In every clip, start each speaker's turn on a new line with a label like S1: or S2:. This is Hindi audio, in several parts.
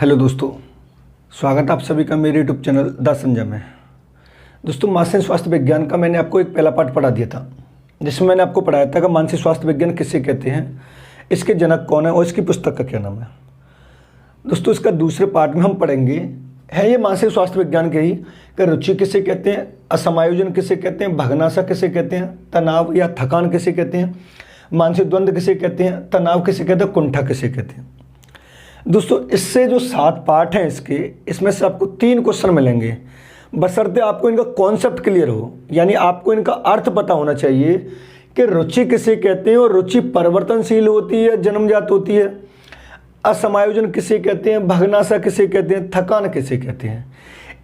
S1: हेलो दोस्तों, स्वागत है आप सभी का मेरे यूट्यूब चैनल द संजय में। दोस्तों, मानसिक स्वास्थ्य विज्ञान का मैंने आपको एक पहला पार्ट पढ़ा दिया था, जिसमें मैंने आपको पढ़ाया था कि मानसिक स्वास्थ्य विज्ञान किसे कहते हैं, इसके जनक कौन है और इसकी पुस्तक का क्या नाम है। दोस्तों, इसका दूसरे पार्ट में हम पढ़ेंगे है ये मानसिक स्वास्थ्य विज्ञान के ही कि रुचि किसे कहते हैं, असमायोजन किसे कहते हैं, भगनाशा किसे कहते हैं, तनाव या थकान किसे कहते हैं, मानसिक द्वंद्व किसे कहते हैं, तनाव किसे कहते हैं, कुंठा किसे कहते हैं। दोस्तों, इससे जो 7 पार्ट हैं इसमें से आपको 3 क्वेश्चन मिलेंगे, बशर्ते आपको इनका कॉन्सेप्ट क्लियर हो, यानी आपको इनका अर्थ पता होना चाहिए कि रुचि किसे कहते हैं और रुचि परिवर्तनशील होती है, जन्मजात होती है, असमायोजन किसे कहते हैं, भगनाशा किसे कहते हैं, थकान किसे कहते हैं।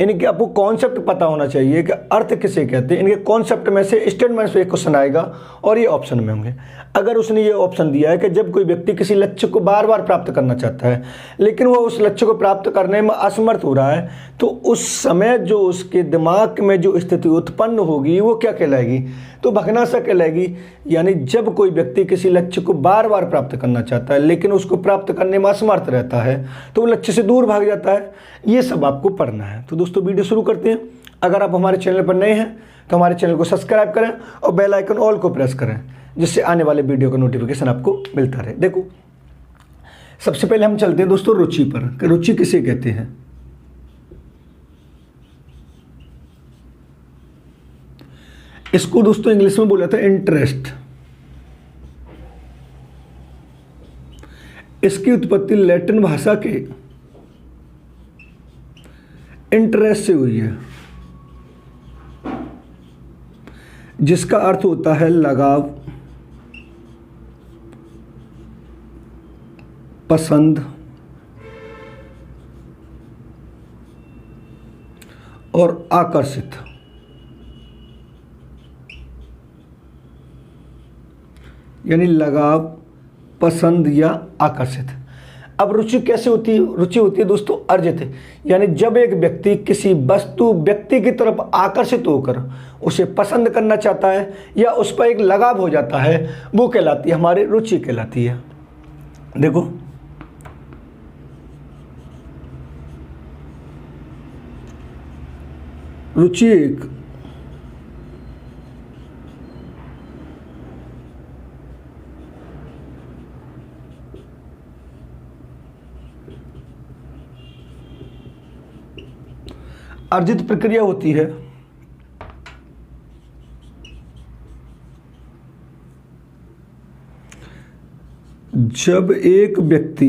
S1: इनके आपको कॉन्सेप्ट पता होना चाहिए कि अर्थ किसे कहते हैं। इनके कॉन्सेप्ट में से स्टेटमेंट से एक क्वेश्चन आएगा और ये ऑप्शन में होंगे। अगर उसने ये ऑप्शन दिया है कि जब कोई व्यक्ति किसी लक्ष्य को बार बार प्राप्त करना चाहता है लेकिन वो उस लक्ष्य को प्राप्त करने में असमर्थ हो रहा है, तो उस समय जो उसके दिमाग में जो स्थिति उत्पन्न होगी वो क्या कहलाएगी, तो भगनाशा कहलाएगी। यानी जब कोई व्यक्ति किसी लक्ष्य को बार बार प्राप्त करना चाहता है लेकिन उसको प्राप्त करने में असमर्थ रहता है तो वो लक्ष्य से दूर भाग जाता है। ये सब आपको पढ़ना है। तो दोस्तों, वीडियो शुरू करते हैं। अगर आप हमारे चैनल पर नए हैं तो हमारे चैनल को सब्सक्राइब करें और बेल आइकन ऑल को प्रेस करें, जिससे आने वाले वीडियो का नोटिफिकेशन आपको मिलता रहे। देखो, सबसे पहले हम चलते हैं दोस्तों रुचि पर कि रुचि किसे कहते हैं। इसको दोस्तों इंग्लिश में बोला था इंटरेस्ट। इसकी उत्पत्ति लैटिन भाषा के इंटरेस्ट से हुई है, जिसका अर्थ होता है लगाव, पसंद और आकर्षित। यानी लगाव, पसंद या आकर्षित। अब रुचि कैसे होती है? रुचि होती है दोस्तों अर्जित, यानी जब एक व्यक्ति किसी वस्तु व्यक्ति की तरफ आकर्षित होकर उसे पसंद करना चाहता है या उस पर एक लगाव हो जाता है, वो कहलाती है हमारी रुचि कहलाती है। देखो, रुचि एक अर्जित प्रक्रिया होती है जब एक व्यक्ति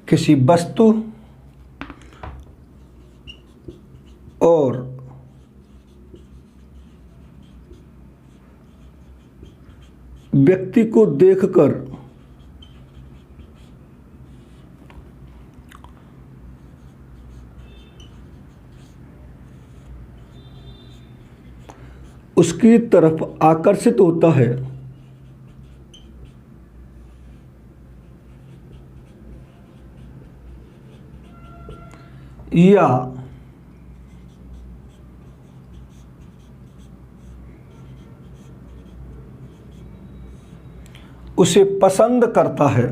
S1: किसी वस्तु और व्यक्ति को देखकर उसकी तरफ आकर्षित होता है या उसे पसंद करता है,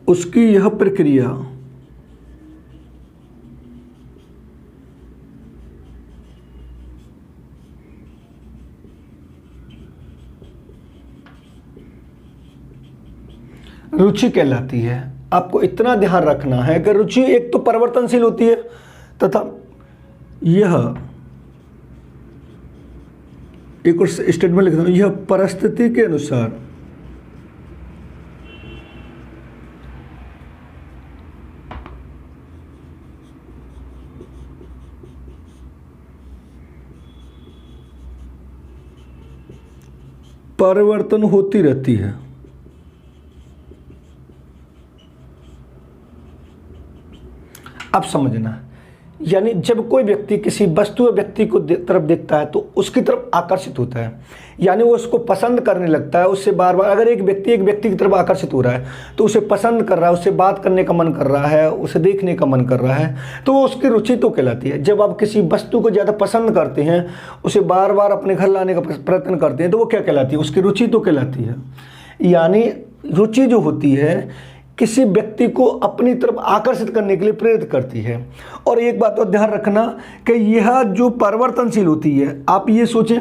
S1: उसकी यह प्रक्रिया रुचि कहलाती है। आपको इतना ध्यान रखना है कि रुचि एक तो परिवर्तनशील होती है तथा यह एक और स्टेटमेंट लिखता हूं, यह परिस्थिति के अनुसार परिवर्तन होती रहती है। अब समझना, यानी जब कोई व्यक्ति किसी वस्तु या व्यक्ति को तरफ देखता है तो उसकी तरफ आकर्षित होता है, यानी वो उसको पसंद करने लगता है, उससे बार बार। अगर एक व्यक्ति की तरफ आकर्षित हो रहा है तो उसे पसंद कर रहा है, उससे बात करने का मन कर रहा है, उसे देखने का मन कर रहा है, तो वो उसकी रुचि तो कहलाती है। जब आप किसी वस्तु को ज़्यादा पसंद करते हैं, उसे बार बार अपने घर लाने का प्रयत्न करते हैं, तो वो क्या कहलाती है? उसकी रुचि तो कहलाती है। यानी रुचि जो होती है किसी व्यक्ति को अपनी तरफ आकर्षित करने के लिए प्रेरित करती है। और एक बात तो ध्यान रखना कि यह जो परिवर्तनशील होती है, आप ये सोचें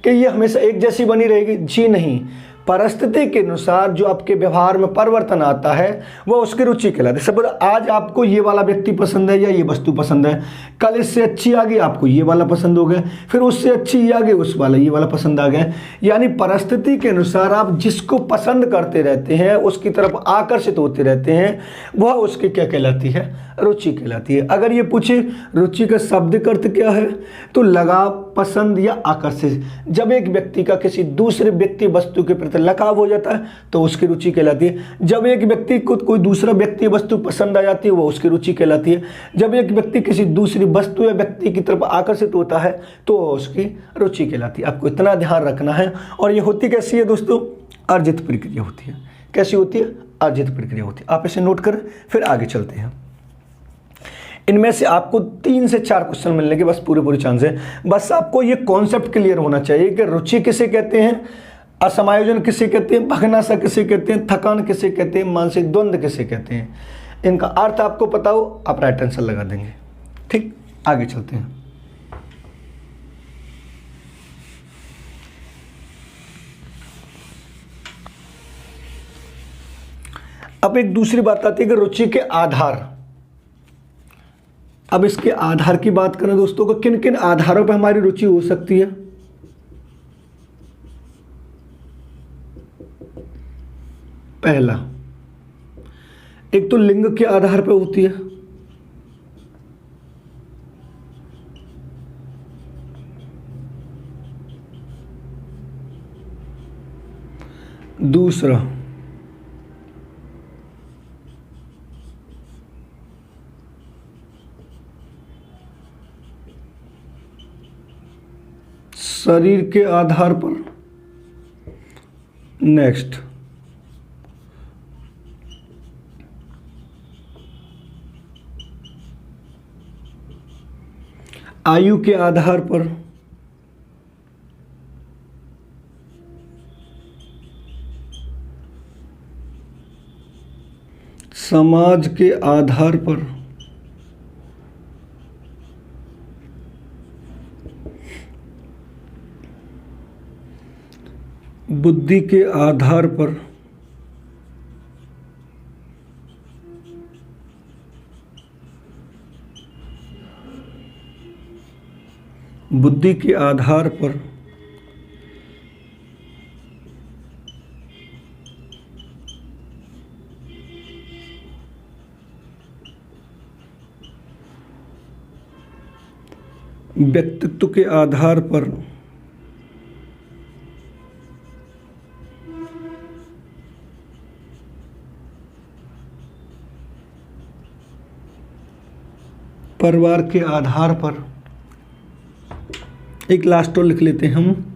S1: कि ये हमेशा एक जैसी बनी रहेगी, जी नहीं। परिस्थिति के अनुसार जो आपके व्यवहार में परिवर्तन आता है वह उसकी रुचि कहलाती है। सब आज आपको ये वाला व्यक्ति पसंद है या ये वस्तु पसंद है, कल इससे अच्छी आ गई आपको ये वाला पसंद हो गया, फिर उससे अच्छी ये आ गई उस वाला ये वाला पसंद आ गया। यानी परिस्थिति के अनुसार आप जिसको पसंद करते रहते हैं, उसकी तरफ आकर्षित होते रहते हैं, वह उसकी क्या कहलाती है? रुचि कहलाती है। अगर ये पूछे रुचि का शाब्दिक अर्थ क्या है, तो लगाव, पसंद या आकर्षित। जब एक व्यक्ति का किसी दूसरे व्यक्ति वस्तु के प्रति लगाव हो जाता है तो उसकी रुचि कहलाती है। जब एक व्यक्ति को कोई दूसरा व्यक्ति वस्तु पसंद आ जाती है वो उसकी रुचि कहलाती है। जब एक व्यक्ति किसी दूसरी वस्तु या व्यक्ति की तरफ आकर्षित होता है तो उसकी रुचि कहलाती है। आपको इतना ध्यान रखना है। और ये होती कैसी है दोस्तों? अर्जित प्रक्रिया होती है। कैसी होती है? अर्जित प्रक्रिया होती है। आप इसे नोट करें, फिर आगे चलते हैं। इनमें से आपको 3 से 4 क्वेश्चन मिलने के बस पूरे चांस है। बस आपको ये कॉन्सेप्ट क्लियर होना चाहिए कि रुचि किसे कहते हैं, असमायोजन किसे कहते हैं, भगनाशा किसे कहते हैं, थकान किसे कहते हैं, मानसिक द्वंद्व किसे कहते हैं। इनका अर्थ आपको पता हो, आप राइट आंसर लगा देंगे। ठीक, आगे चलते हैं। अब एक दूसरी बात आती है कि रुचि के आधार। अब इसके आधार की बात करें दोस्तों को, किन किन आधारों पर हमारी रुचि हो सकती है। पहला, एक तो लिंग के आधार पर होती है। दूसरा, शरीर के आधार पर। नेक्स्ट, आयु के आधार पर। समाज के आधार पर। बुद्धि के आधार पर। बुद्धि के आधार पर। व्यक्तित्व के आधार पर। परिवार के आधार पर। एक लास्ट और लिख लेते हैं हम,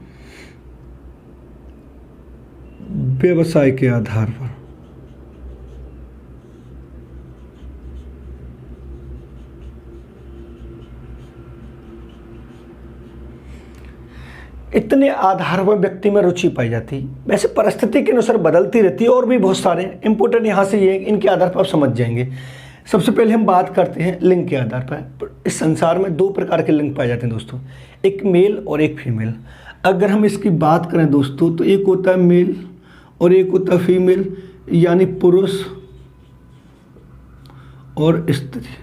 S1: व्यवसाय के आधार पर। इतने आधार पर व्यक्ति में रुचि पाई जाती है। वैसे परिस्थिति के अनुसार बदलती रहती है और भी बहुत सारे इंपॉर्टेंट यहाँ से ये इनके आधार पर आप समझ जाएंगे। सबसे पहले हम बात करते हैं लिंग के आधार पर। इस संसार में 2 प्रकार के लिंग पाए जाते हैं दोस्तों, एक मेल और एक फीमेल। अगर हम इसकी बात करें दोस्तों तो एक होता है मेल और एक होता है फीमेल, यानी पुरुष और स्त्री।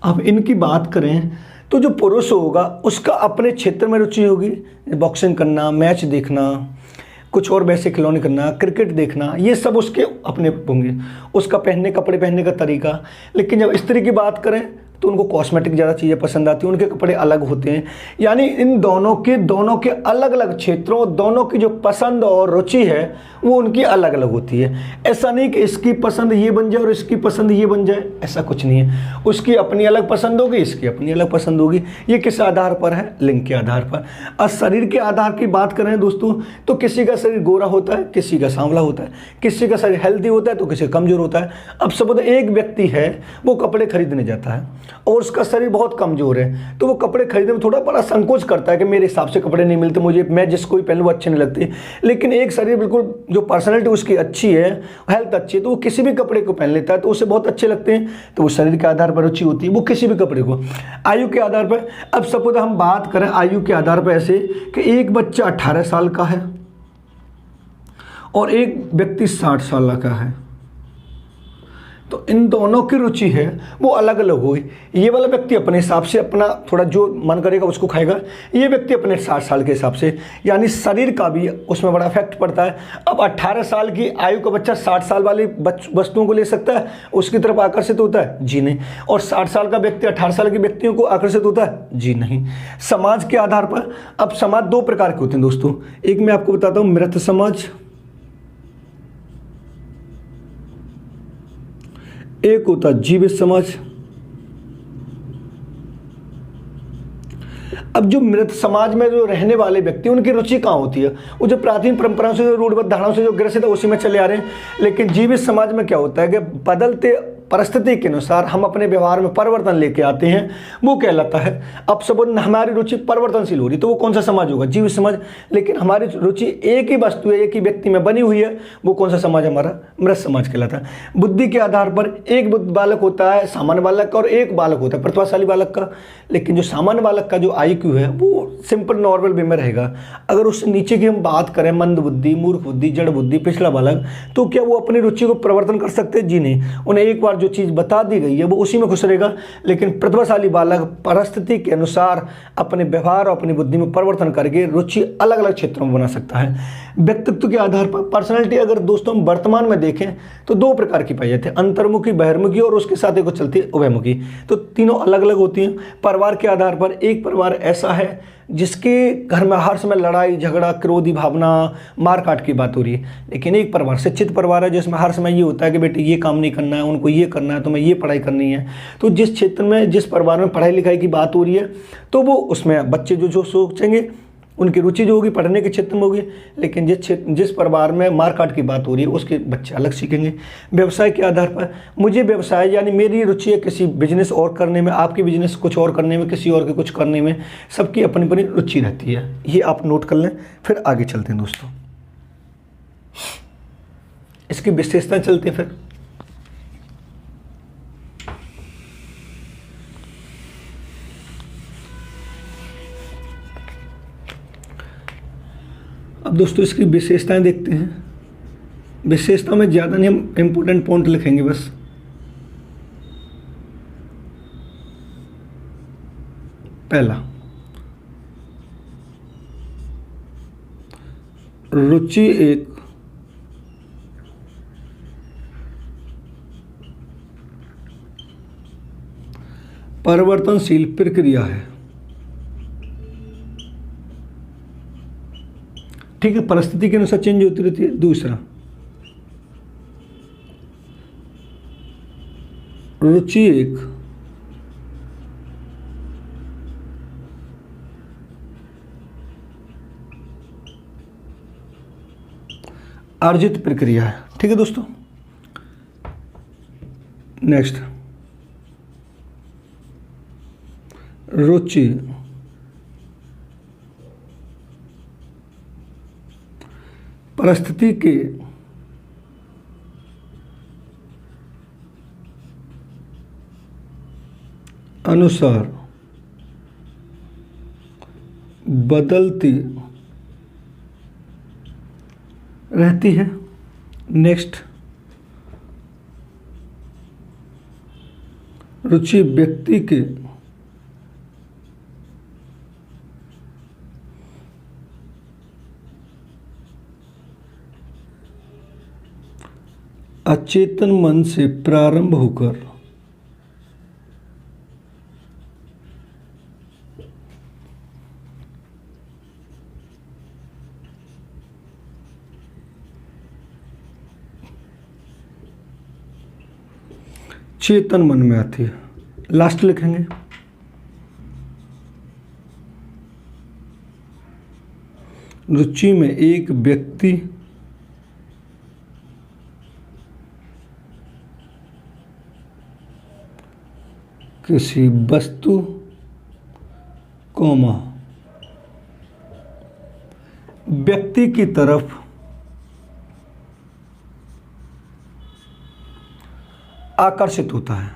S1: अब इनकी बात करें तो जो पुरुष होगा उसका अपने क्षेत्र में रुचि होगी, बॉक्सिंग करना, मैच देखना, कुछ और वैसे खिलौने करना, क्रिकेट देखना, ये सब उसके अपने होंगे, उसका कपड़े पहनने का तरीका। लेकिन जब स्त्री की बात करें तो उनको कॉस्मेटिक ज़्यादा चीज़ें पसंद आती हैं, उनके कपड़े अलग होते हैं। यानी इन दोनों के अलग अलग क्षेत्रों, दोनों की जो पसंद और रुचि है वो उनकी अलग अलग होती है। ऐसा नहीं कि इसकी पसंद ये बन जाए और इसकी पसंद ये बन जाए, ऐसा कुछ नहीं है। उसकी अपनी अलग पसंद होगी, इसकी अपनी अलग पसंद होगी। ये किस आधार पर है? लिंग के आधार पर। अब शरीर के आधार की बात करें दोस्तों, तो किसी का शरीर गोरा होता है, किसी का सांवला होता है, किसी का शरीर हेल्दी होता है तो किसी का कमजोर होता है। अब सपोज एक व्यक्ति है, वो कपड़े खरीदने जाता है और उसका शरीर बहुत कमजोर है, तो वो कपड़े खरीदने में थोड़ा बड़ा संकोच करता है कि मेरे हिसाब से कपड़े नहीं मिलते मुझे, मैं जिसको भी पहन लूँ अच्छे नहीं लगते। लेकिन एक शरीर बिल्कुल जो पर्सनैलिटी उसकी अच्छी है, हेल्थ अच्छी है, तो वो किसी भी कपड़े को पहन लेता है तो उसे बहुत अच्छे लगते हैं। तो वो शरीर के आधार पर रुचि होती है, वो किसी भी कपड़े को। आयु के आधार पर, अब सपोज हम बात करें आयु के आधार पर ऐसे कि एक बच्चा 18 साल का है और एक व्यक्ति 60 साल का है, तो इन दोनों की रुचि है वो अलग अलग हुई। ये वाला व्यक्ति अपने हिसाब से अपना थोड़ा जो मन करेगा उसको खाएगा, ये व्यक्ति अपने 60 साल के हिसाब से, यानी शरीर का भी उसमें बड़ा इफेक्ट पड़ता है। अब 18 साल की आयु का बच्चा 60 साल वाली वस्तुओं को ले सकता है, उसकी तरफ आकर्षित होता है? जी नहीं। और 60 साल का व्यक्ति 18 साल के व्यक्तियों को आकर्षित होता है? जी नहीं। समाज के आधार पर, अब समाज दो प्रकार के होते हैं दोस्तों। एक मैं आपको बताता हूँ मृत समाज, एक होता जीवित समाज। अब जो मृत समाज में जो रहने वाले व्यक्ति, उनकी रुचि कहाँ होती है? वो जो प्राचीन परंपराओं से, जो रूढ़िबद्ध धारणाओं से जो ग्रसित है उसी में चले आ रहे हैं। लेकिन जीवित समाज में क्या होता है कि बदलते परिस्थिति के अनुसार हम अपने व्यवहार में परिवर्तन लेके आते हैं, वो कहलाता है। अब सब हमारी रुचि परिवर्तनशील हो रही, तो वो कौन सा समाज होगा? जीवित समाज। लेकिन हमारी रुचि एक ही वस्तु है, एक ही व्यक्ति में बनी हुई है, वो कौन सा समाज? हमारा मृत समाज कहलाता है। बुद्धि के आधार पर एक बालक होता है सामान्य बालक का और एक बालक होता है प्रतिभाशाली बालक का। लेकिन जो सामान्य बालक का जो IQ है वो सिंपल नॉर्मल वे में रहेगा। अगर उससे नीचे की हम बात करें, मंद बुद्धि, मूर्ख बुद्धि, जड़ बुद्धि, पिछड़ा बालक, तो क्या वो अपनी रुचि को परिवर्तन कर सकते हैं? जी नहीं। उन्हें एक बार जो चीज़ बता दी गई है वो उसी में खुश रहेगा। लेकिन प्रतिभाशाली बालक परिस्थिति के अनुसार अपने व्यवहार और अपनी बुद्धि में परिवर्तन करके रुचि अलग अलग क्षेत्रों में बना सकता है। व्यक्तित्व के आधार पर पर्सनैलिटी अगर दोस्तों हम वर्तमान में देखें तो दो प्रकार की पाई जाती है, अंतर्मुखी, बहिर्मुखी, और उसके साथ एक चलती है उभयमुखी। तो तीनों अलग अलग होती हैं। परिवार के आधार पर एक परिवार ऐसा है जिसके घर में हर समय लड़ाई झगड़ा, क्रोधी भावना, मारकाट की बात हो रही है। लेकिन एक परिवार शिक्षित परिवार है जिसमें हर समय ये होता है कि बेटे ये काम नहीं करना है, उनको ये करना है, तुम्हें ये पढ़ाई करनी है। तो जिस क्षेत्र में, जिस परिवार में पढ़ाई लिखाई की बात हो रही है, तो वो उसमें बच्चे जो सोचेंगे, उनकी रुचि जो होगी पढ़ने के क्षेत्र में होगी। लेकिन जिस परिवार में मारकाट की बात हो रही है उसके बच्चे अलग सीखेंगे। व्यवसाय के आधार पर, मुझे व्यवसाय यानी मेरी रुचि है किसी बिजनेस और करने में, आपकी बिजनेस कुछ और करने में, किसी और के कुछ करने में, सबकी अपनी अपनी रुचि रहती है। ये आप नोट कर लें, फिर आगे चलते हैं दोस्तों। इसकी विशेषताएं चलती है फिर। अब दोस्तों इसकी विशेषताएं देखते हैं। विशेषता में ज़्यादा नहीं, हम इम्पोर्टेंट पॉइंट लिखेंगे बस। पहला, रुचि एक परिवर्तनशील प्रक्रिया है। ठीक है, परिस्थिति के अनुसार चेंज होती रहती है। दूसरा, रुचि एक अर्जित प्रक्रिया है। ठीक है दोस्तों। नेक्स्ट, रुचि परिस्थिति के अनुसार बदलती रहती है। नेक्स्ट, रुचि व्यक्ति के अचेतन मन से प्रारंभ होकर चेतन मन में आती है। लास्ट लिखेंगे रुचि में एक व्यक्ति किसी वस्तु कोमा व्यक्ति की तरफ आकर्षित होता है।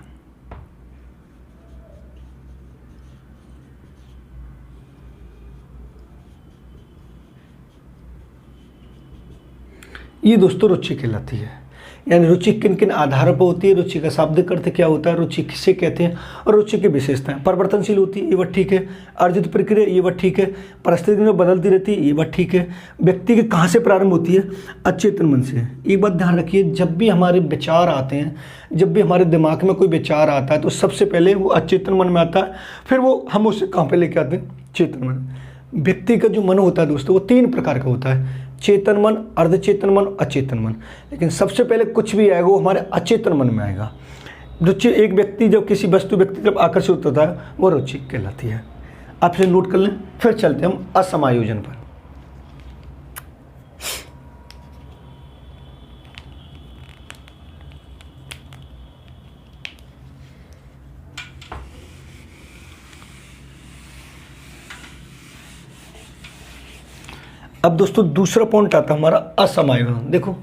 S1: ये दोस्तों रुचि कहलाती है। यानी रुचि किन किन आधारों पर होती है, रुचि का शाब्दिक अर्थ क्या होता है, रुचि किसे कहते हैं, और रुचि की विशेषताएं। परिवर्तनशील होती है, ये बात ठीक है। अर्जित प्रक्रिया, ये बात ठीक है। परिस्थिति में बदलती रहती है, ये बात ठीक है। व्यक्ति के कहाँ से प्रारंभ होती है, अचेतन मन से। एक बात ध्यान रखिए, जब भी हमारे विचार आते हैं, जब भी हमारे दिमाग में कोई विचार आता है, तो सबसे पहले वो अचेतन मन में आता है, फिर वो हम उसे कहाँ पे लेके आते हैं, चेतन मन। व्यक्ति का जो मन होता है दोस्तों, वो 3 प्रकार का होता है, चेतन मन, अर्धचेतन मन, अचेतन मन। लेकिन सबसे पहले कुछ भी आएगा वो हमारे अचेतन मन में आएगा। रुचि, एक व्यक्ति जब किसी वस्तु व्यक्ति जब आकर्षित होता है, वो रुचि कहलाती है। आप इसे नोट कर लें। फिर चलते हम असमायोजन पर। अब दोस्तों दूसरा पॉइंट आता है हमारा असमायोजन। देखो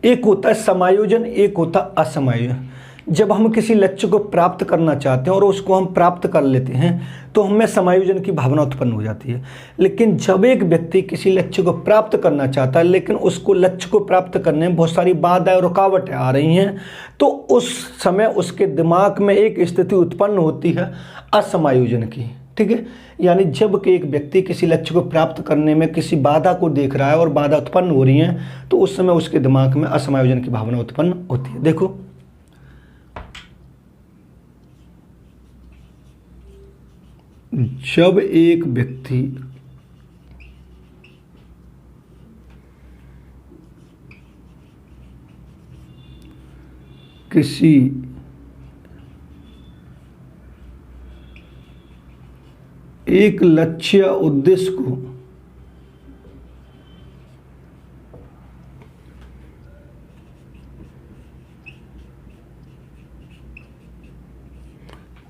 S1: एक होता है समायोजन, एक होता है असमायोजन। जब हम किसी लक्ष्य को प्राप्त करना चाहते हैं और उसको हम प्राप्त कर लेते हैं तो हमें समायोजन की भावना उत्पन्न हो जाती है। लेकिन जब एक व्यक्ति किसी लक्ष्य को प्राप्त करना चाहता है लेकिन उसको लक्ष्य को प्राप्त करने में बहुत सारी बाधाएं रुकावटें आ रही हैं, तो उस समय उसके दिमाग में एक स्थिति उत्पन्न होती है असमायोजन की। ठीक है, यानी जब कि एक व्यक्ति किसी लक्ष्य को प्राप्त करने में किसी बाधा को देख रहा है और बाधा उत्पन्न हो रही है, तो उस समय उसके दिमाग में असमायोजन की भावना उत्पन्न होती है। देखो जब एक व्यक्ति किसी एक लक्ष्य या उद्देश्य को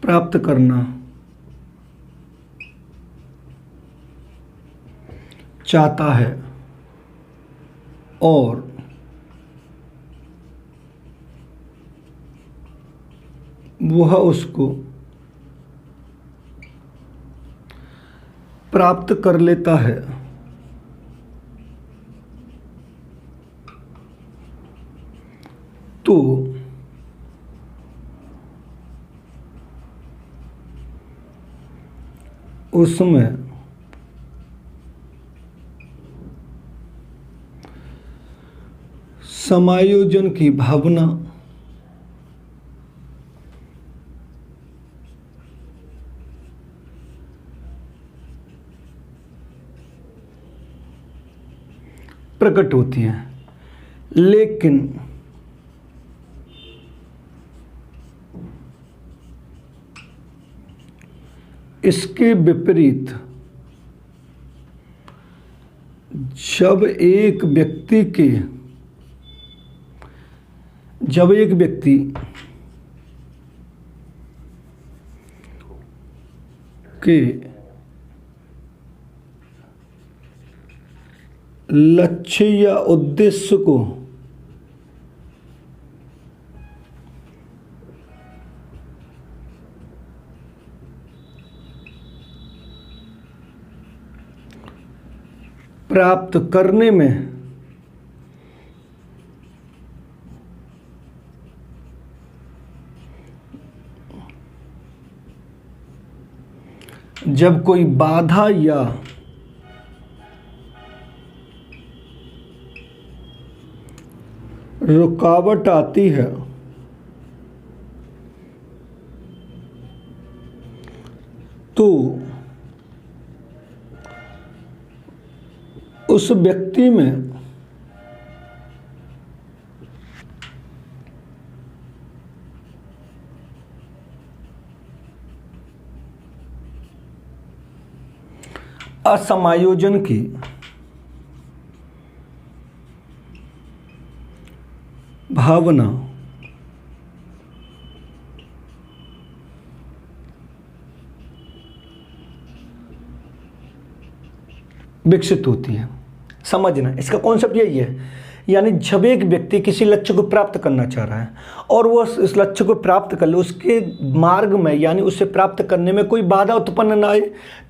S1: प्राप्त करना चाहता है और वह उसको प्राप्त कर लेता है, तो उसमें समायोजन की भावना प्रकट होती है। लेकिन इसके विपरीत जब एक व्यक्ति के लक्ष्य या उद्देश्य को प्राप्त करने में जब कोई बाधा या रुकावट आती है तो उस व्यक्ति में असमायोजन की भावना विकसित होती है। समझना, इसका कॉन्सेप्ट यही है, यानी जब एक व्यक्ति किसी लक्ष्य को प्राप्त करना चाह रहा है और वो इस लक्ष्य को प्राप्त कर ले, उसके मार्ग में यानी उसे प्राप्त करने में कोई बाधा उत्पन्न ना आए,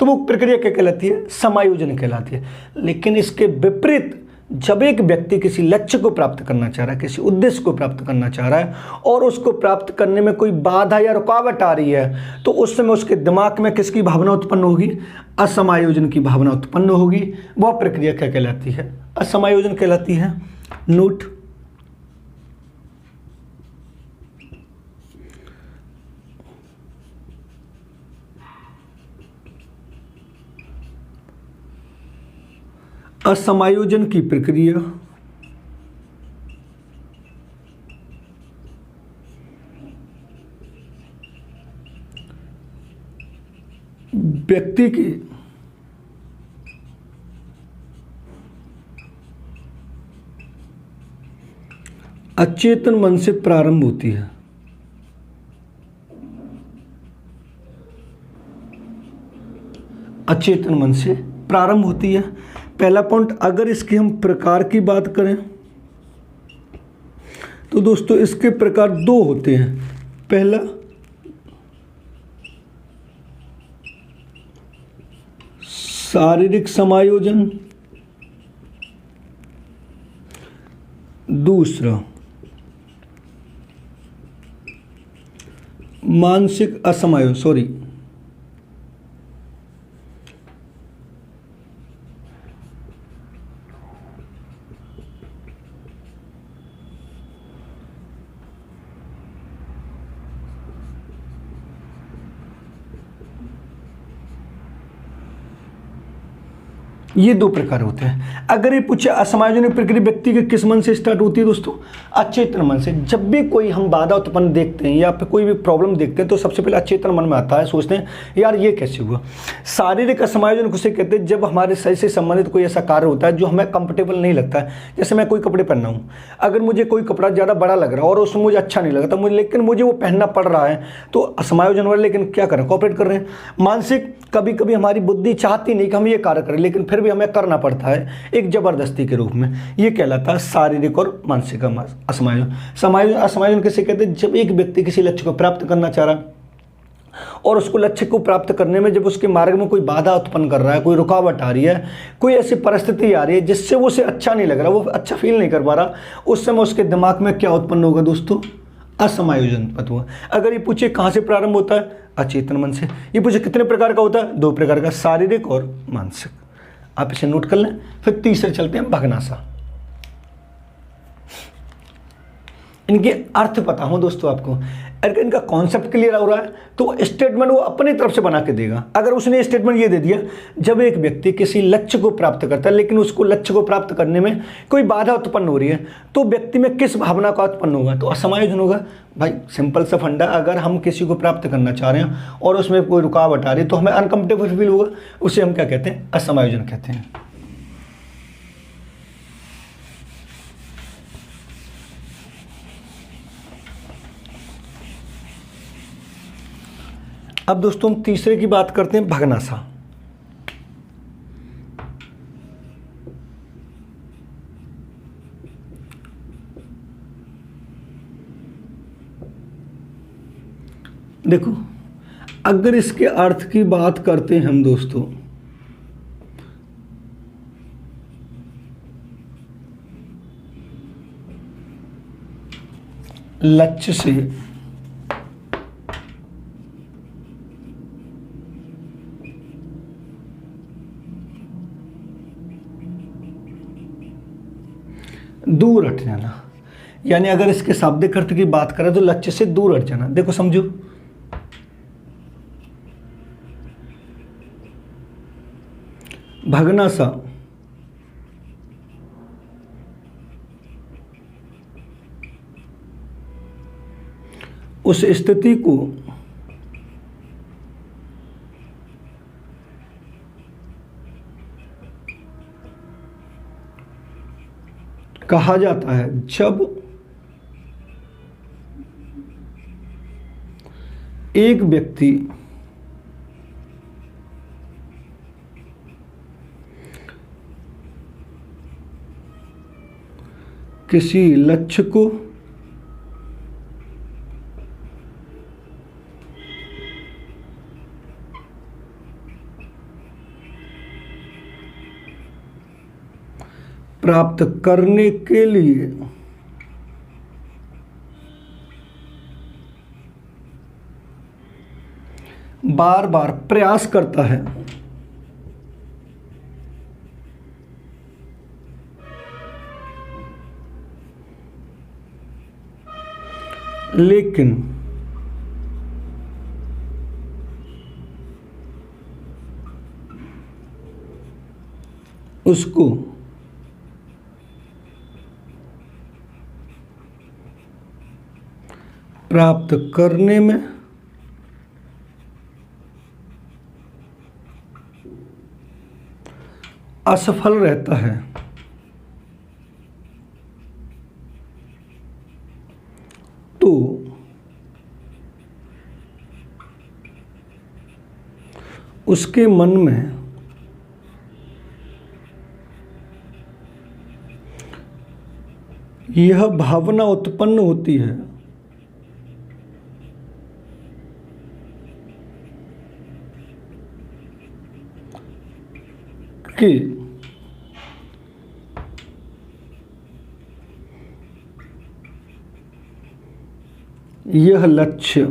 S1: तो वो प्रक्रिया क्या कहलाती है? समायोजन कहलाती है। लेकिन इसके विपरीत जब एक व्यक्ति किसी लक्ष्य को प्राप्त करना चाह रहा है, किसी उद्देश्य को प्राप्त करना चाह रहा है और उसको प्राप्त करने में कोई बाधा या रुकावट आ रही है, तो उस समय उसके दिमाग में किसकी भावना उत्पन्न होगी? असमायोजन की भावना उत्पन्न होगी। वह प्रक्रिया क्या कहलाती है? असमायोजन कहलाती है। नोट, असमायोजन की प्रक्रिया व्यक्ति की अचेतन मन से प्रारंभ होती है। अचेतन मन से प्रारंभ होती है। पहला पॉइंट, अगर इसके हम प्रकार की बात करें तो दोस्तों इसके प्रकार दो होते हैं। पहला शारीरिक समायोजन, दूसरा मानसिक असमायोजन। ये दो प्रकार होते हैं। अगर ये पूछे असमायोजन प्रक्रिया व्यक्ति के किस मन से स्टार्ट होती है दोस्तों? अचेतन मन से। जब भी कोई हम बाधा उत्पन्न देखते हैं या फिर कोई भी प्रॉब्लम देखते हैं तो सबसे पहले अचेतन मन में आता है, सोचते हैं यार ये कैसे हुआ। शारीरिक असमायोजन किसे कहते हैं? जब हमारे शरीर से संबंधित कोई ऐसा कार्य होता है जो हमें कंफर्टेबल नहीं लगता है। जैसे मैं कोई कपड़े पहन रहा हूँ, अगर मुझे कोई कपड़ा ज़्यादा बड़ा लग रहा है और उसमें मुझे अच्छा नहीं लगता मुझे, लेकिन मुझे वो पहनना पड़ रहा है, तो असमायोजन वाले लेकिन क्या करें? कॉपरेट कर रहे हैं। मानसिक, कभी कभी हमारी बुद्धि चाहती नहीं कि हम ये कार्य करें लेकिन फिर भी हमें करना पड़ता है एक जबरदस्ती के रूप में। ये कहलाता है शारीरिक और मानसिक असमायोजन। असमायोजन किसे कहते हैं? जब एक व्यक्ति किसी लक्ष्य को प्राप्त करना चाह रहा है और उसको लक्ष्य को प्राप्त करने में जब उसके मार्ग में कोई बाधा उत्पन्न कर रहा है, कोई रुकावट आ रही है, कोई ऐसी परिस्थिति आ रही है जिससे वो उसे अच्छा नहीं लग रहा, वो अच्छा फील नहीं कर पा रहा, उस समय उसके दिमाग में क्या उत्पन्न होगा दोस्तों? असमायोजन पद हुआ। अगर ये पूछे कहाँ से प्रारंभ होता है? अचेतन मन से। ये पूछे कितने प्रकार का होता है? दो प्रकार का, शारीरिक और मानसिक। आप इसे नोट कर लें। फिर तीसरे चलते हैं, भगनासा। इनके अर्थ पता हो दोस्तों आपको, अगर इनका कॉन्सेप्ट क्लियर हो रहा है तो स्टेटमेंट वो अपनी तरफ से बना के देगा। अगर उसने स्टेटमेंट ये दे दिया, जब एक व्यक्ति किसी लक्ष्य को प्राप्त करता है लेकिन उसको लक्ष्य को प्राप्त करने में कोई बाधा उत्पन्न हो रही है, तो व्यक्ति में किस भावना का उत्पन्न होगा? तो असमायोजन होगा। भाई सिंपल सा फंडा, अगर हम किसी को प्राप्त करना चाह रहे हैं और उसमें कोई रुकावट आ रही है तो हमें अनकंफर्टेबल फील होगा, उसे हम क्या कहते हैं? असमायोजन कहते हैं। अब दोस्तों हम तीसरे की बात करते हैं, भगनासा। देखो, अगर इसके अर्थ की बात करते हैं हम दोस्तों, लक्ष्य से दूर हट जाना, यानी अगर इसके शाब्दिक अर्थ की बात करें तो लक्ष्य से दूर हट जाना। देखो समझो, भगना सा उस स्थिति को कहा जाता है जब एक व्यक्ति किसी लक्ष्य को प्राप्त करने के लिए बार बार प्रयास करता है, लेकिन उसको प्राप्त करने में असफल रहता है, तो उसके मन में यह भावना उत्पन्न होती है कि यह लक्ष्य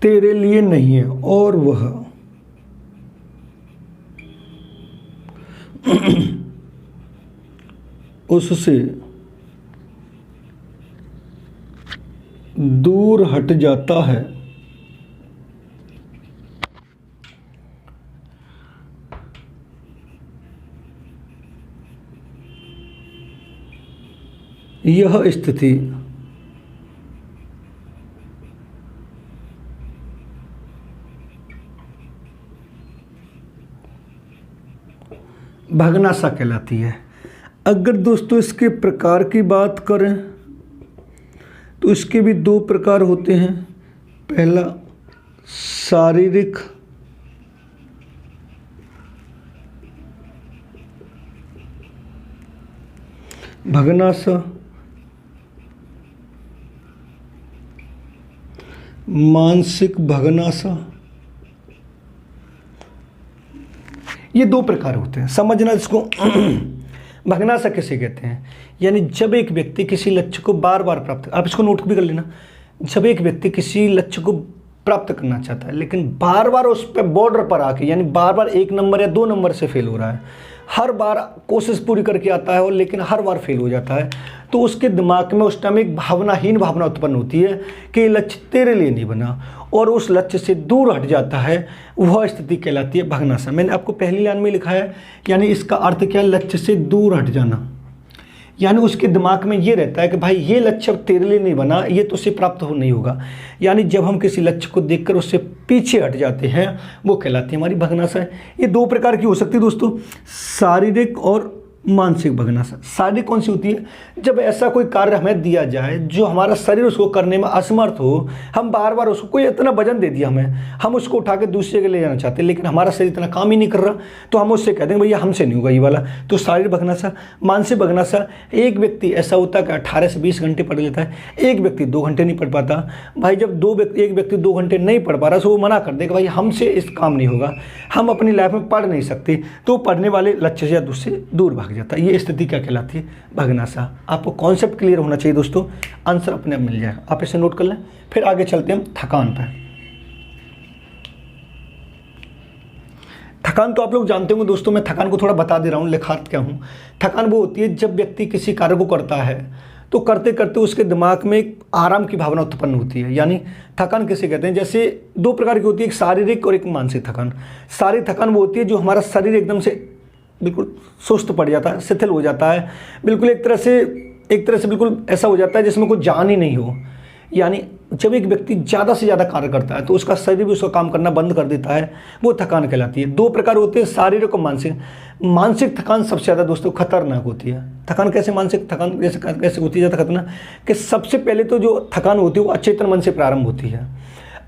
S1: तेरे लिए नहीं है और वह उससे दूर हट जाता है। यह स्थिति भगनासा कहलाती है। अगर दोस्तों इसके प्रकार की बात करें तो इसके भी दो प्रकार होते हैं। पहला शारीरिक भगनासा, मानसिक भगनासा, ये दो प्रकार होते हैं। समझना इसको। भगनासा किसे कहते हैं? यानी जब एक व्यक्ति किसी लक्ष्य को बार बार प्राप्त, आप इसको नोट भी कर लेना, जब एक व्यक्ति किसी लक्ष्य को प्राप्त करना चाहता है लेकिन बार बार उस पर बॉर्डर पर आके, यानी बार बार 1 नंबर या 2 नंबर से फेल हो रहा है, हर बार कोशिश पूरी करके आता है और लेकिन हर बार फेल हो जाता है, तो उसके दिमाग में उस टाइम एक भावनाहीन भावना उत्पन्न होती है कि ये लक्ष्य तेरे लिए नहीं बना और उस लक्ष्य से दूर हट जाता है। वह स्थिति कहलाती है भगनासा। मैंने आपको पहली लाइन में लिखा है, यानी इसका अर्थ क्या है? लक्ष्य से दूर हट जाना। यानी उसके दिमाग में ये रहता है कि भाई ये लक्ष्य तेरे लिए नहीं बना, ये तो उसे प्राप्त हो नहीं होगा। यानी जब हम किसी लक्ष्य को देखकर उससे पीछे हट जाते हैं, वो कहलाती है हमारी भगनासा है। ये दो प्रकार की हो सकती है दोस्तों, शारीरिक और मानसिक भगनासा। शारीरिक कौन सी होती है? जब ऐसा कोई कार्य हमें दिया जाए जो हमारा शरीर उसको करने में असमर्थ हो, हम बार बार उसको, कोई इतना वजन दे दिया हमें, हम उसको उठा के दूसरे के ले जाना चाहते हैं लेकिन हमारा शरीर इतना काम ही नहीं कर रहा, तो हम उससे कहते हैं भैया हमसे नहीं होगा ये वाला। तो शारीरिक भगनासा। मानसिक भगनासा, एक व्यक्ति ऐसा होता है कि 18 से 20 घंटे पढ़ लेता है, एक व्यक्ति 2 घंटे नहीं पढ़ पाता। भाई जब एक व्यक्ति 2 घंटे नहीं पढ़ पा रहा तो वो मना कर देगा भाई हमसे इस काम नहीं होगा, हम अपनी लाइफ में पढ़ नहीं सकते, तो पढ़ने वाले लक्ष्य से दूसरे दूर भाग जाता है। ये स्थिति क्या कहलाती है? भगनासा। आपको कॉन्सेप्ट क्लियर होना चाहिए दोस्तों, आंसर अपने आप मिल जाएगा। आप इसे नोट कर लें। फिर आगे चलते हैं हम थकान पर। थकान तो आप लोग जानते होंगे दोस्तों, मैं थकान को थोड़ा बता दे रहा हूँ, लिखात क्या हूँ। थकान वो होती है जब व्यक्ति किसी कार्य को करता है तो करते करते उसके दिमाग में एक आराम की भावना उत्पन्न होती है। यानी थकान किसे कहते हैं, जैसे दो प्रकार की होती है, एक शारीरिक और एक मानसिक थकान। शारीरिक थकान वो होती है जो हमारा शरीर एकदम से बिल्कुल सुस्त पड़ जाता है, शिथिल हो जाता है, बिल्कुल एक तरह से बिल्कुल ऐसा हो जाता है जिसमें कोई जान ही नहीं हो। यानी जब एक व्यक्ति ज़्यादा से ज़्यादा कार्य करता है तो उसका शरीर भी उसका काम करना बंद कर देता है, वो थकान कहलाती है। दो प्रकार होते हैं, शारीरिक और मानसिक। मानसिक थकान सबसे ज़्यादा दोस्तों खतरनाक होती है। थकान कैसे, मानसिक थकान कैसे होती है ज़्यादा खतरनाक, कि सबसे पहले तो जो थकान होती है वो अचेतन मन से प्रारंभ होती है।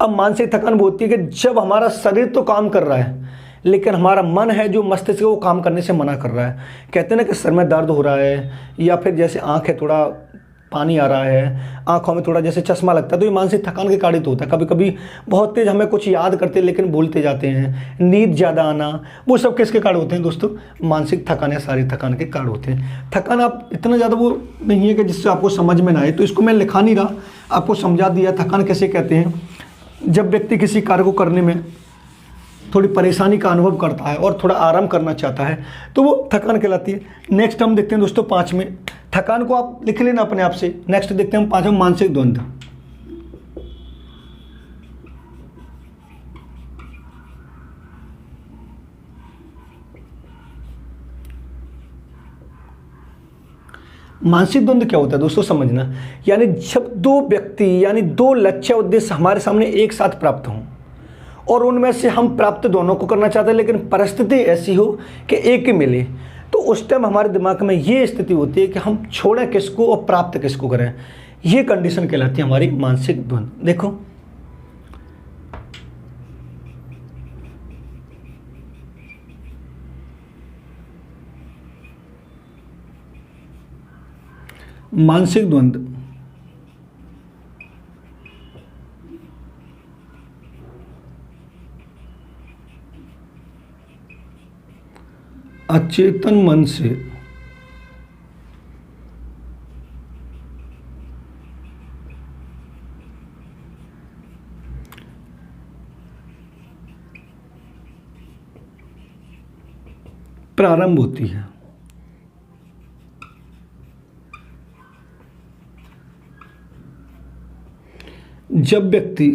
S1: अब मानसिक थकान वो होती है कि जब हमारा शरीर तो काम कर रहा है लेकिन हमारा मन है जो मस्तिष्क वो काम करने से मना कर रहा है। कहते हैं ना कि सर में दर्द हो रहा है, या फिर जैसे आँख है थोड़ा पानी आ रहा है, आंखों में थोड़ा जैसे चश्मा लगता है, तो ये मानसिक थकान के कारण तो होता है। कभी कभी बहुत तेज हमें कुछ याद करते हैं लेकिन भूलते जाते हैं, नींद ज़्यादा आना, वो सब किसके कारण होते हैं दोस्तों, मानसिक थकान या शारीरिक थकान के कारण होते हैं। थकान आप इतना ज़्यादा वो नहीं है कि जिससे आपको समझ में ना आए, तो इसको मैं लिखा नहीं रहा, आपको समझा दिया थकान कैसे कहते हैं। जब व्यक्ति किसी कार्य को करने में थोड़ी परेशानी का अनुभव करता है और थोड़ा आराम करना चाहता है तो वो थकान कहलाती है। नेक्स्ट हम देखते हैं दोस्तों 5 में, थकान को आप लिख लेना अपने आप से। नेक्स्ट देखते हैं हम 5 में, मानसिक द्वंद्व। मानसिक द्वंद्व क्या होता है दोस्तों, समझना। यानी जब दो व्यक्ति यानी दो लक्ष्य उद्देश्य हमारे सामने एक साथ प्राप्त हों और उनमें से हम प्राप्त दोनों को करना चाहते हैं लेकिन परिस्थिति ऐसी हो कि एक ही मिले, तो उस टाइम हमारे दिमाग में ये स्थिति होती है कि हम छोड़ें किसको और प्राप्त किसको करें। ये कंडीशन कहलाती है हमारी मानसिक द्वंद्व। देखो मानसिक द्वंद्व अचेतन मन से प्रारंभ होती है। जब व्यक्ति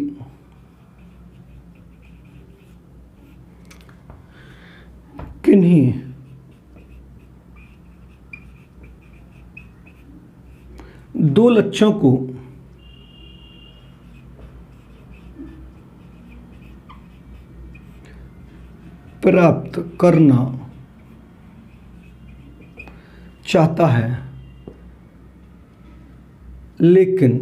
S1: किन्हीं दो लक्ष्यों को प्राप्त करना चाहता है लेकिन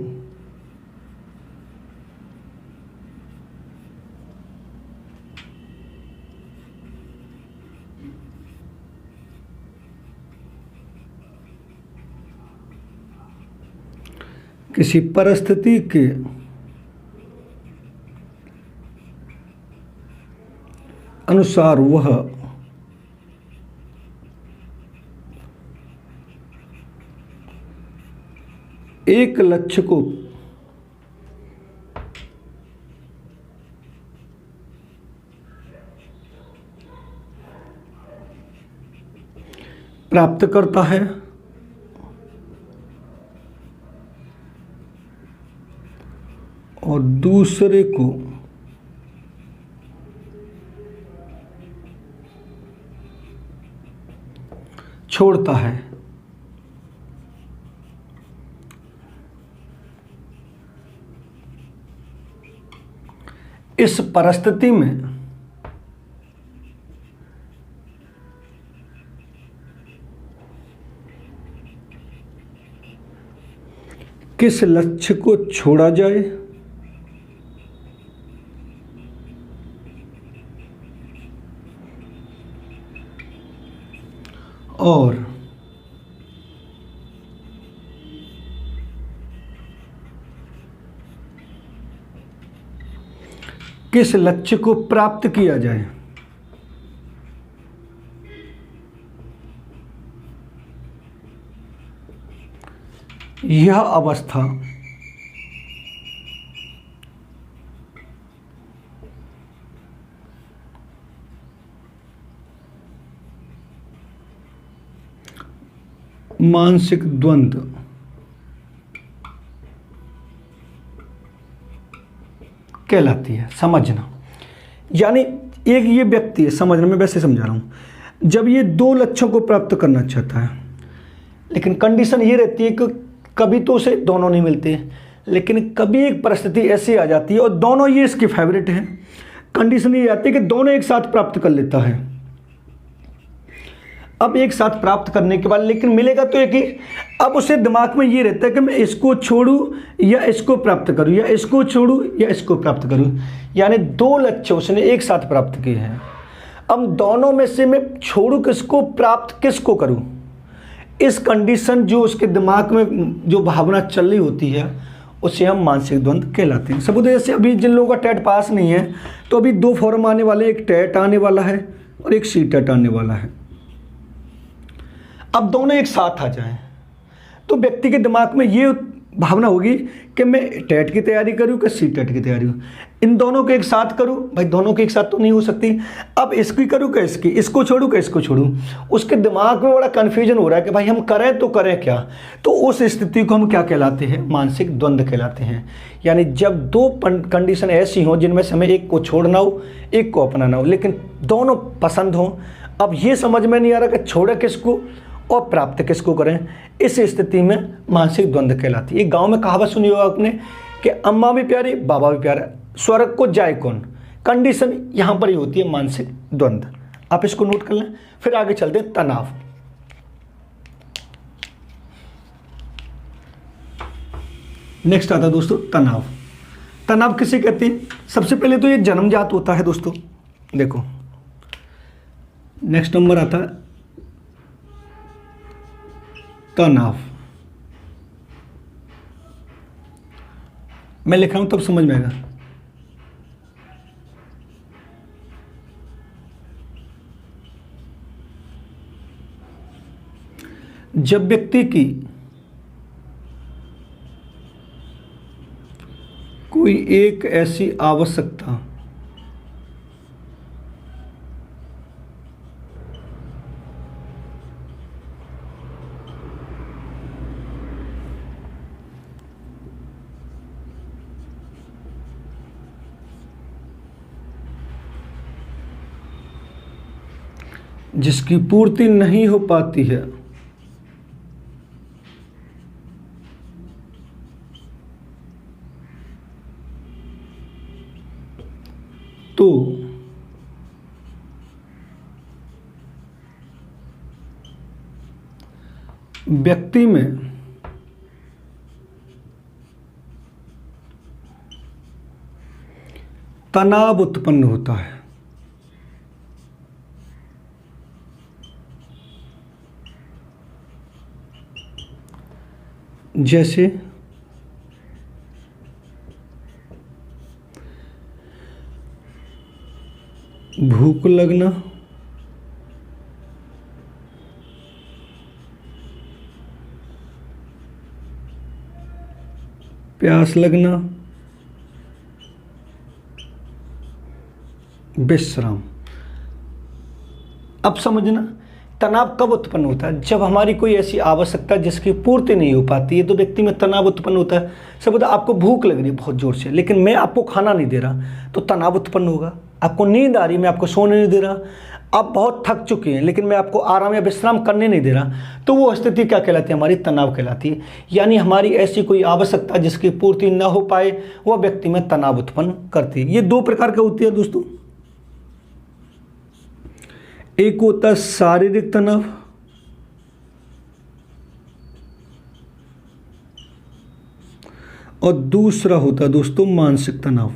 S1: किसी परिस्थिति के अनुसार वह एक लक्ष्य को प्राप्त करता है और दूसरे को छोड़ता है। इस परिस्थिति में किस लक्ष्य को छोड़ा जाए और किस लक्ष्य को प्राप्त किया जाए, यह अवस्था मानसिक द्वंद्व कहलाती है। समझना, यानी एक ये व्यक्ति है, समझना मैं वैसे समझा रहा हूँ, जब ये दो लक्ष्यों को प्राप्त करना चाहता है, लेकिन कंडीशन ये रहती है कि कभी तो उसे दोनों नहीं मिलते, लेकिन कभी एक परिस्थिति ऐसी आ जाती है और दोनों ये इसकी फेवरेट है, कंडीशन ये आती है कि दोनों एक साथ प्राप्त कर लेता है। अब एक साथ प्राप्त करने के बाद लेकिन मिलेगा तो एक ही, अब उसे दिमाग में ये रहता है कि मैं इसको छोड़ूं या इसको प्राप्त करूं, या इसको छोड़ूं या इसको प्राप्त करूं, यानी दो लक्ष्य उसने एक साथ प्राप्त किए हैं। अब दोनों में से मैं छोड़ूं किसको, प्राप्त किसको करूं, इस कंडीशन जो उसके दिमाग में जो भावना चल रही होती है उसे हम मानसिक द्वंद्व कहलाते हैं। सबूत जैसे अभी जिन लोगों का टेट पास नहीं है तो अभी दो फॉर्म आने वाले, एक टेट आने वाला है और एक सी टेट आने वाला है। अब दोनों एक साथ आ जाएं तो व्यक्ति के दिमाग में ये भावना होगी कि मैं टेट की तैयारी करूं कि सी टेट की तैयारी करूं, इन दोनों को एक साथ करूं, भाई दोनों के एक साथ तो नहीं हो सकती, अब इसकी करूं कि इसकी, इसको छोड़ूं कि इसको छोड़ूं, उसके दिमाग में बड़ा कन्फ्यूजन हो रहा है कि भाई हम करें तो करें क्या। तो उस स्थिति को हम क्या कहलाते हैं, मानसिक द्वंद्व कहलाते हैं। यानी जब दो कंडीशन ऐसी हों जिनमें से हमें एक को छोड़ना हो एक को अपनाना हो, लेकिन दोनों पसंद हों, अब ये समझ में नहीं आ रहा कि छोड़े किसको और प्राप्त किसको करें, इस स्थिति में मानसिक द्वंद्व कहलाती है। एक गांव में कहावत सुनी होगा आपने कि अम्मा भी प्यारी बाबा भी प्यारा, स्वर्ग को जाए कौन, कंडीशन यहां पर ही होती है मानसिक द्वंद्व। आप इसको नोट कर लें। फिर आगे चलते हैं तनाव। नेक्स्ट आता है दोस्तों तनाव। तनाव किसे कहते हैं, सबसे पहले तो ये जन्मजात होता है दोस्तों। देखो नेक्स्ट नंबर आता है तनाव। मैं लिख रहा हूं तब समझ में आएगा। जब व्यक्ति की कोई एक ऐसी आवश्यकता जिसकी पूर्ति नहीं हो पाती है तो व्यक्ति में तनाव उत्पन्न होता है। जैसे भूख लगना, प्यास लगना, विश्राम। अब समझना तनाव कब उत्पन्न होता है, जब हमारी कोई ऐसी आवश्यकता जिसकी पूर्ति नहीं हो पाती है तो व्यक्ति में तनाव उत्पन्न होता है। सब आपको भूख लग रही है बहुत जोर से लेकिन मैं आपको खाना नहीं दे रहा तो तनाव उत्पन्न होगा। आपको नींद आ रही, मैं आपको सोने नहीं दे रहा, आप बहुत थक चुके हैं लेकिन मैं आपको आराम या विश्राम करने नहीं दे रहा, तो वो स्थिति क्या कहलाती है, हमारी तनाव कहलाती है। यानी हमारी ऐसी कोई आवश्यकता जिसकी पूर्ति न हो पाए वह व्यक्ति में तनाव उत्पन्न करती है। ये दो प्रकार का होती है दोस्तों। एक होता है शारीरिक तनाव और दूसरा होता है दोस्तों मानसिक तनाव।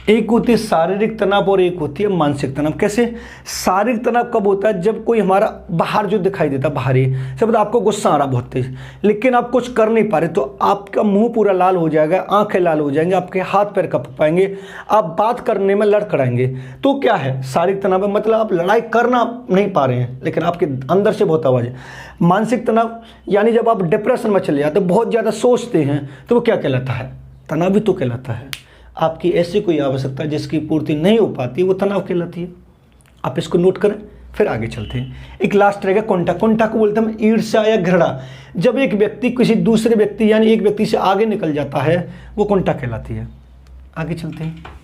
S1: एक होती है शारीरिक तनाव और एक होती है मानसिक तनाव। कैसे? शारीरिक तनाव कब होता है, जब कोई हमारा बाहर जो दिखाई देता बाहरी, सब आपको गुस्सा आ रहा बहुत तेज लेकिन आप कुछ कर नहीं पा रहे तो आपका मुंह पूरा लाल हो जाएगा, आंखें लाल हो जाएंगे, आपके हाथ पैर कप पाएंगे, आप बात करने में लड़खड़ाएंगे। तो क्या है शारीरिक तनाव है, मतलब आप लड़ाई करना नहीं पा रहे हैं लेकिन आपके अंदर से बहुत आवाज़ है। मानसिक तनाव यानी जब आप डिप्रेशन में चले जाते, बहुत ज़्यादा सोचते हैं तो वो क्या कहलाता है, तनाव भी तो कहलाता है। आपकी ऐसी कोई आवश्यकता जिसकी पूर्ति नहीं हो पाती वो तनाव कहलाती है। आप इसको नोट करें, फिर आगे चलते हैं। एक लास्ट रहेगा कुंठा। कुंठा को बोलते हैं हम ईर्ष्या या घृणा। जब एक व्यक्ति किसी दूसरे व्यक्ति यानी एक व्यक्ति से आगे निकल जाता है वो कुंठा कहलाती है। आगे चलते हैं।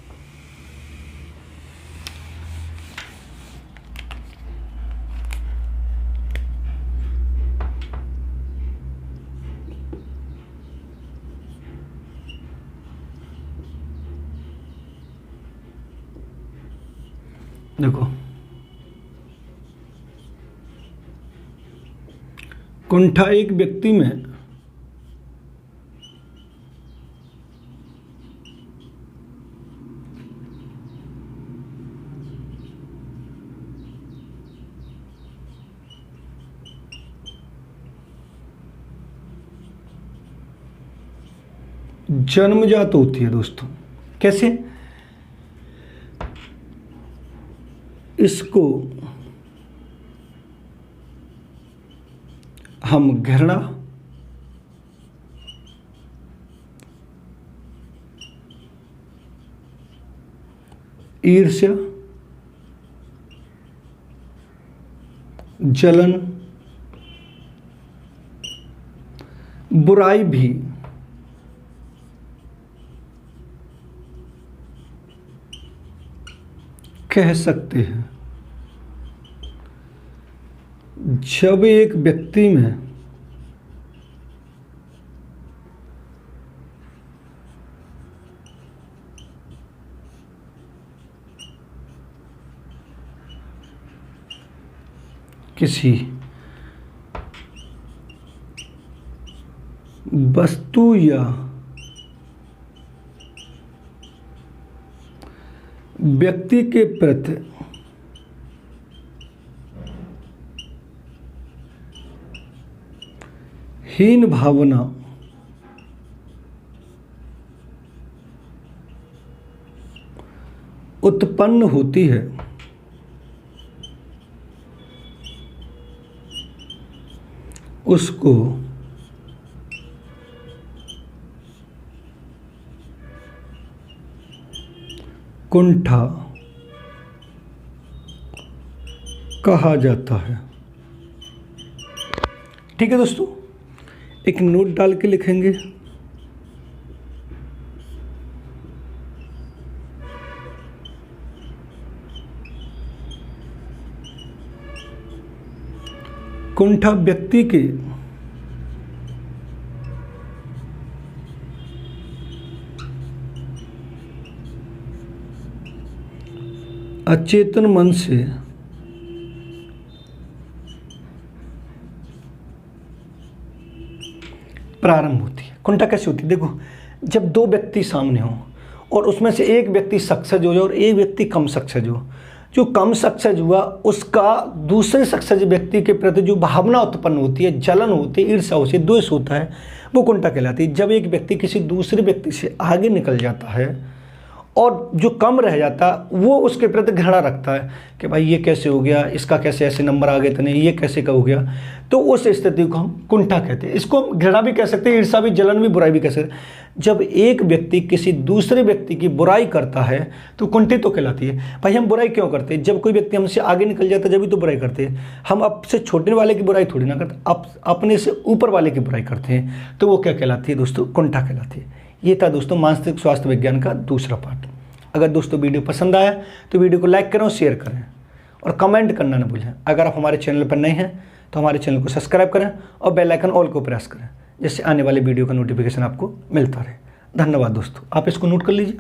S1: देखो कुंठा एक व्यक्ति में जन्मजात होती है दोस्तों। कैसे? इसको हम घृणा, ईर्ष्या, जलन, बुराई भी कह सकते हैं। जब एक व्यक्ति में किसी वस्तु या व्यक्ति के प्रति हीन भावना उत्पन्न होती है, उसको कुंठा कहा जाता है। ठीक है दोस्तों, एक नोट डाल के लिखेंगे। कुंठा व्यक्ति के अचेतन मन से प्रारंभ होती है। कुंठा कैसे होती है? देखो, जब दो व्यक्ति सामने हों और उसमें से एक व्यक्ति सक्सेस हो जाए और एक व्यक्ति कम सक्सेस हो, जो कम सक्सेस हुआ उसका दूसरे सक्सेस व्यक्ति के प्रति जो भावना उत्पन्न होती है, जलन होती है, ईर्ष्या होती है, द्वेष होता है, वो कुंठा कहलाती है। जब एक व्यक्ति किसी दूसरे व्यक्ति से आगे निकल जाता है और जो कम रह जाता वो उसके प्रति घृणा रखता है कि भाई ये कैसे हो गया, इसका कैसे ऐसे नंबर आ गए इतने, ये कैसे का हो गया, तो उस स्थिति को हम कुंठा कहते हैं। इसको हम घृणा भी कह सकते हैं, ईर्ष्या भी, जलन भी, बुराई भी कह सकते हैं। जब एक व्यक्ति किसी दूसरे व्यक्ति की बुराई करता है तो कुंठित तो कहलाती है। भाई हम बुराई क्यों करते हैं? जब कोई व्यक्ति हमसे आगे निकल जाता है जब भी तो बुराई करते हैं। हम आपसे छोटे वाले की बुराई थोड़ी ना करते, अपने से ऊपर वाले की बुराई करते हैं, तो वो क्या कहलाती है दोस्तों? कुंठा कहलाती है। ये था दोस्तों मानसिक स्वास्थ्य विज्ञान का दूसरा पार्ट। अगर दोस्तों वीडियो पसंद आया तो वीडियो को लाइक करें और शेयर करें और कमेंट करना न भूलें। अगर आप हमारे चैनल पर नए हैं तो हमारे चैनल को सब्सक्राइब करें और बेल आइकन ऑल को प्रेस करें, जिससे आने वाले वीडियो का नोटिफिकेशन आपको मिलता रहे। धन्यवाद दोस्तों, आप इसको नोट कर लीजिए।